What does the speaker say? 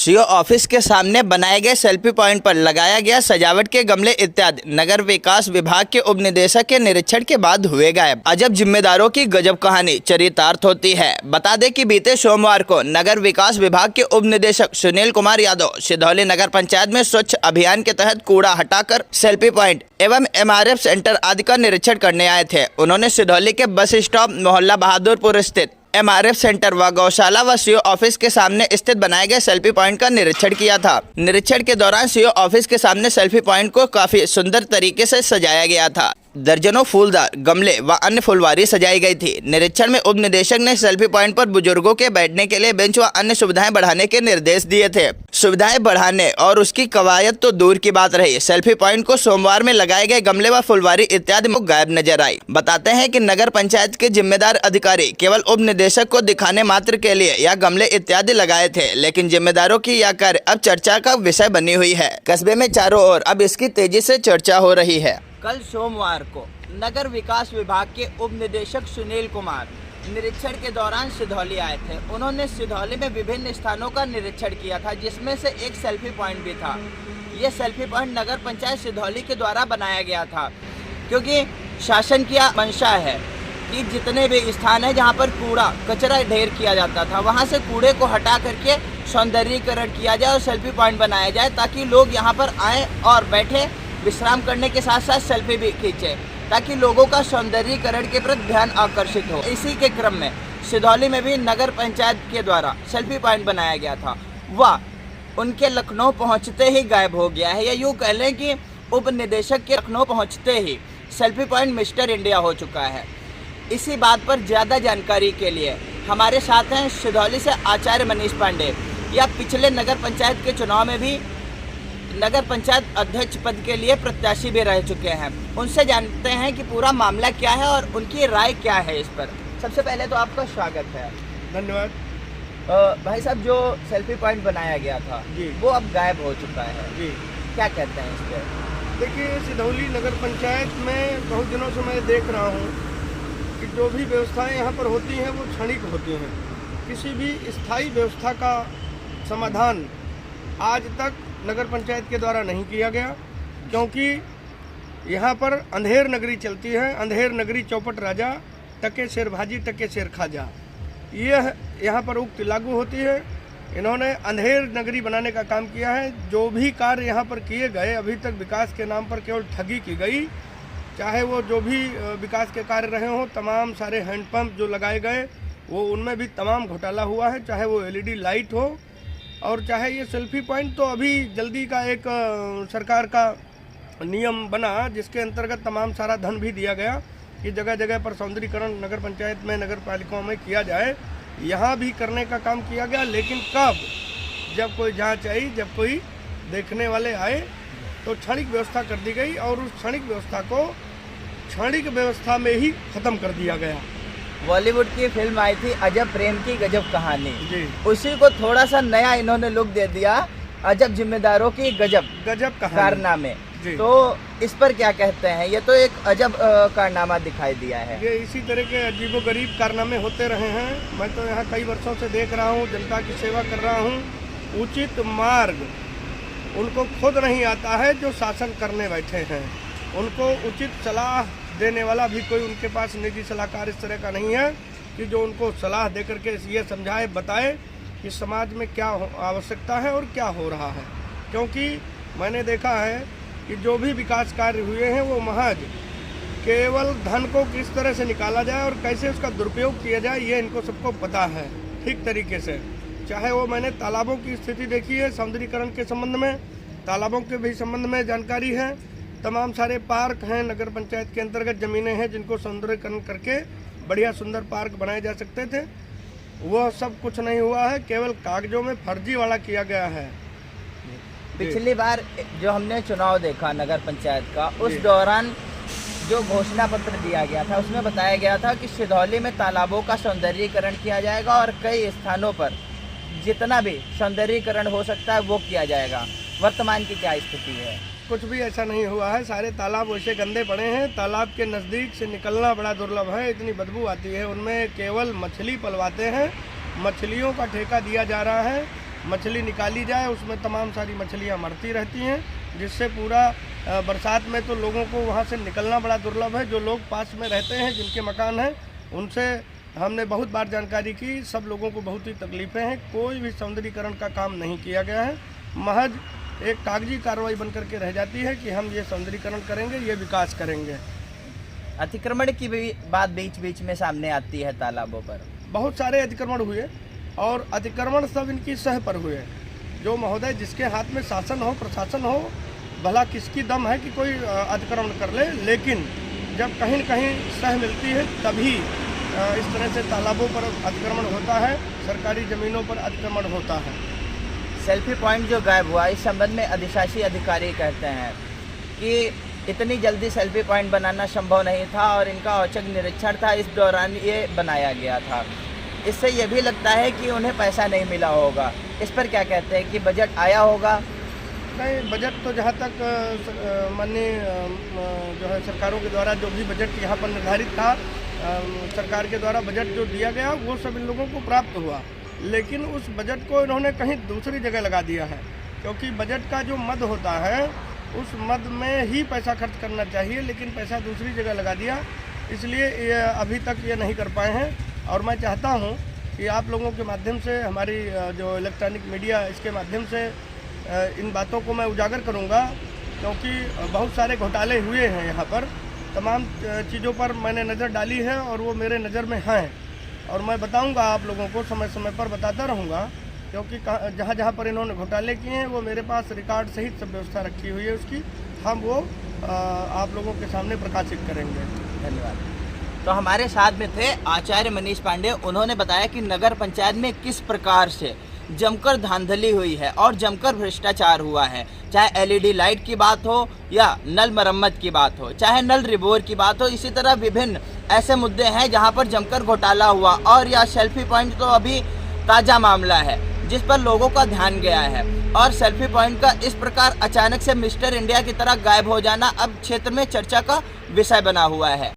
CO office के सामने बनाए गए सेल्फी पॉइंट पर लगाया गया सजावट के गमले इत्यादि नगर विकास विभाग के उप निदेशक के निरीक्षण के बाद हुए गायब। अजब जिम्मेदारों की गजब कहानी चरितार्थ होती है। बता दें कि बीते सोमवार को नगर विकास विभाग के उप निदेशक सुनील कुमार यादव सिधौली नगर पंचायत में स्वच्छ अभियान के तहत कूड़ा हटाकर सेल्फी पॉइंट एवं MRF सेंटर आदि का निरीक्षण करने आए थे। उन्होंने सिधौली के बस स्टॉप मोहल्ला बहादुरपुर स्थित MRF सेंटर व गौशाला व सीओ ऑफिस के सामने स्थित बनाए गए सेल्फी पॉइंट का निरीक्षण किया था। निरीक्षण के दौरान सीओ ऑफिस के सामने सेल्फी पॉइंट को काफी सुंदर तरीके से सजाया गया था। दर्जनों फूलदार गमले व अन्य फुलवारी सजाई गई थी। निरीक्षण में उप निदेशक ने सेल्फी पॉइंट पर बुजुर्गों के बैठने के लिए बेंच व अन्य सुविधाएं बढ़ाने के निर्देश दिए थे। सुविधाएं बढ़ाने और उसकी कवायद तो दूर की बात रही, सेल्फी पॉइंट को सोमवार में लगाए गए गमले व फुलवारी इत्यादि में गायब नजर आई। बताते हैं कि नगर पंचायत के जिम्मेदार अधिकारी केवल उप निदेशक को दिखाने मात्र के लिए यह गमले इत्यादि लगाए थे, लेकिन जिम्मेदारों की यह कार्य अब चर्चा का विषय बनी हुई है। कस्बे में चारों ओर अब इसकी तेजी से चर्चा हो रही है। कल सोमवार को नगर विकास विभाग के उप निदेशक सुनील कुमार निरीक्षण के दौरान सिधौली आए थे। उन्होंने सिधौली में विभिन्न स्थानों का निरीक्षण किया था, जिसमें से एक सेल्फी पॉइंट भी था। ये सेल्फी पॉइंट नगर पंचायत सिधौली के द्वारा बनाया गया था, क्योंकि शासन की मंशा है कि जितने भी स्थान है जहाँ पर कूड़ा कचरा ढेर किया जाता था, वहाँ से कूड़े को हटा करके सौंदर्यीकरण किया जाए और सेल्फी पॉइंट बनाया जाए, ताकि लोग यहाँ पर आएँ और बैठे विश्राम करने के साथ साथ सेल्फी भी खींचे, ताकि लोगों का सौंदर्यीकरण के प्रति ध्यान आकर्षित हो। इसी के क्रम में सिधौली में भी नगर पंचायत के द्वारा सेल्फी पॉइंट बनाया गया था। वह उनके लखनऊ पहुंचते ही गायब हो गया है, या यूँ कह लें कि उप निदेशक के लखनऊ पहुंचते ही सेल्फी पॉइंट मिस्टर इंडिया हो चुका है। इसी बात पर ज़्यादा जानकारी के लिए हमारे साथ हैं सिधौली से आचार्य मनीष पांडे, या पिछले नगर पंचायत के चुनाव में भी नगर पंचायत अध्यक्ष पद के लिए प्रत्याशी भी रह चुके हैं। उनसे जानते हैं कि पूरा मामला क्या है और उनकी राय क्या है इस पर। सबसे पहले तो आपका स्वागत है। धन्यवाद। भाई साहब, जो सेल्फी पॉइंट बनाया गया था जी, वो अब गायब हो चुका है जी, क्या कहते हैं इस पर? देखिए, सिधौली नगर पंचायत में बहुत दिनों से मैं देख रहा हूँ कि जो भी व्यवस्थाएं यहाँ पर होती हैं वो क्षणिक होती हैं। किसी भी स्थायी व्यवस्था का समाधान आज तक नगर पंचायत के द्वारा नहीं किया गया, क्योंकि यहाँ पर अंधेर नगरी चलती है। अंधेर नगरी चौपट राजा, टके शेर भाजी टके शेर खाजा, यह यहाँ पर उक्त लागू होती है। इन्होंने अंधेर नगरी बनाने का काम किया है। जो भी कार्य यहाँ पर किए गए, अभी तक विकास के नाम पर केवल ठगी की गई। चाहे वो जो भी विकास के कार्य रहे हों, तमाम सारे हैंडपम्प जो लगाए गए वो उनमें भी तमाम घोटाला हुआ है। चाहे वो LED लाइट हो और चाहे ये सेल्फी पॉइंट, तो अभी जल्दी का एक सरकार का नियम बना जिसके अंतर्गत तमाम सारा धन भी दिया गया कि जगह जगह पर सौंदर्यीकरण नगर पंचायत में, नगर पालिकाओं में किया जाए। यहाँ भी करने का काम किया गया, लेकिन कब? जब कोई जांच आई, जब कोई देखने वाले आए, तो क्षणिक व्यवस्था कर दी गई और उस क्षणिक व्यवस्था को क्षणिक व्यवस्था में ही ख़त्म कर दिया गया। बॉलीवुड की फिल्म आई थी अजब प्रेम की गजब कहानी, जी, उसी को थोड़ा सा नया इन्होंने लुक दे दिया, अजब जिम्मेदारों की गजब कारनामे। तो इस पर क्या कहते हैं? ये तो एक अजब कारनामा दिखाई दिया है। ये इसी तरह के अजीबोगरीब कारनामे होते रहे हैं। मैं तो यहाँ कई वर्षों से देख रहा हूँ, जनता की सेवा कर रहा हूँ। उचित मार्ग उनको खुद नहीं आता है जो शासन करने बैठे हैं। उनको उचित सलाह देने वाला भी कोई उनके पास निजी सलाहकार इस तरह का नहीं है कि जो उनको सलाह दे करके ये समझाए, बताए कि समाज में क्या आवश्यकता है और क्या हो रहा है। क्योंकि मैंने देखा है कि जो भी विकास कार्य हुए हैं वो महज केवल धन को किस तरह से निकाला जाए और कैसे उसका दुरुपयोग किया जाए, ये इनको सबको पता है ठीक तरीके से। चाहे वो मैंने तालाबों की स्थिति देखी है, सौंदर्यीकरण के संबंध में, तालाबों के भी संबंध में जानकारी है। तमाम सारे पार्क हैं नगर पंचायत के अंतर्गत, ज़मीनें हैं जिनको सौंदर्यीकरण करके बढ़िया सुंदर पार्क बनाए जा सकते थे। वह सब कुछ नहीं हुआ है, केवल कागजों में फर्जीवाड़ा किया गया है। पिछली बार जो हमने चुनाव देखा नगर पंचायत का, उस दौरान जो घोषणा पत्र दिया गया था उसमें बताया गया था कि सिधौली में तालाबों का सौंदर्यीकरण किया जाएगा और कई स्थानों पर जितना भी सौंदर्यीकरण हो सकता है वो किया जाएगा। वर्तमान की क्या स्थिति है? कुछ भी ऐसा नहीं हुआ है। सारे तालाब वैसे गंदे पड़े हैं। तालाब के नज़दीक से निकलना बड़ा दुर्लभ है, इतनी बदबू आती है। उनमें केवल मछली पलवाते हैं, मछलियों का ठेका दिया जा रहा है। मछली निकाली जाए, उसमें तमाम सारी मछलियाँ मरती रहती हैं, जिससे पूरा बरसात में तो लोगों को वहाँ से निकलना बड़ा दुर्लभ है। जो लोग पास में रहते हैं, जिनके मकान हैं, उनसे हमने बहुत बार जानकारी की, सब लोगों को बहुत ही तकलीफ़ें हैं। कोई भी सौंदर्यीकरण का काम नहीं किया गया है, महज एक कागजी कार्रवाई बन करके रह जाती है कि हम ये सौंदर्यीकरण करेंगे, ये विकास करेंगे। अतिक्रमण की भी बात बीच बीच में सामने आती है तालाबों पर। बहुत सारे अतिक्रमण हुए और अतिक्रमण सब इनकी सह पर हुए। जो महोदय जिसके हाथ में शासन हो, प्रशासन हो, भला किसकी दम है कि कोई अतिक्रमण कर ले, लेकिन जब कहीं न कहीं सह मिलती है तभी इस तरह से तालाबों पर अतिक्रमण होता है, सरकारी ज़मीनों पर अतिक्रमण होता है। सेल्फी पॉइंट जो गायब हुआ, इस संबंध में अधिशासी अधिकारी कहते हैं कि इतनी जल्दी सेल्फी पॉइंट बनाना संभव नहीं था और इनका औचक निरीक्षण था, इस दौरान ये बनाया गया था। इससे ये भी लगता है कि उन्हें पैसा नहीं मिला होगा। इस पर क्या कहते हैं कि बजट आया होगा? नहीं, बजट तो जहाँ तक माननीय जो है सरकारों के द्वारा जो भी बजट यहाँ पर निर्धारित था, सरकार के द्वारा बजट जो दिया गया वो सब इन लोगों को प्राप्त हुआ, लेकिन उस बजट को इन्होंने कहीं दूसरी जगह लगा दिया है। क्योंकि बजट का जो मद होता है, उस मद में ही पैसा खर्च करना चाहिए, लेकिन पैसा दूसरी जगह लगा दिया, इसलिए ये अभी तक ये नहीं कर पाए हैं। और मैं चाहता हूँ कि आप लोगों के माध्यम से, हमारी जो इलेक्ट्रॉनिक मीडिया, इसके माध्यम से इन बातों को मैं उजागर करूँगा, क्योंकि बहुत सारे घोटाले हुए हैं यहाँ पर। तमाम चीज़ों पर मैंने नज़र डाली है और वो मेरे नज़र में हैं, और मैं बताऊँगा आप लोगों को, समय समय पर बताता रहूँगा, क्योंकि जहाँ जहाँ पर इन्होंने घोटाले किए हैं वो मेरे पास रिकॉर्ड सहित सब व्यवस्था रखी हुई है उसकी, हम वो आप लोगों के सामने प्रकाशित करेंगे। धन्यवाद। तो हमारे साथ में थे आचार्य मनीष पांडे। उन्होंने बताया कि नगर पंचायत में किस प्रकार से जमकर धांधली हुई है और जमकर भ्रष्टाचार हुआ है। चाहे एलईडी लाइट की बात हो या नल मरम्मत की बात हो, चाहे नल रिबोर की बात हो, इसी तरह विभिन्न ऐसे मुद्दे हैं जहां पर जमकर घोटाला हुआ। और यह सेल्फी पॉइंट तो अभी ताज़ा मामला है जिस पर लोगों का ध्यान गया है। और सेल्फी पॉइंट का इस प्रकार अचानक से मिस्टर इंडिया की तरह गायब हो जाना अब क्षेत्र में चर्चा का विषय बना हुआ है।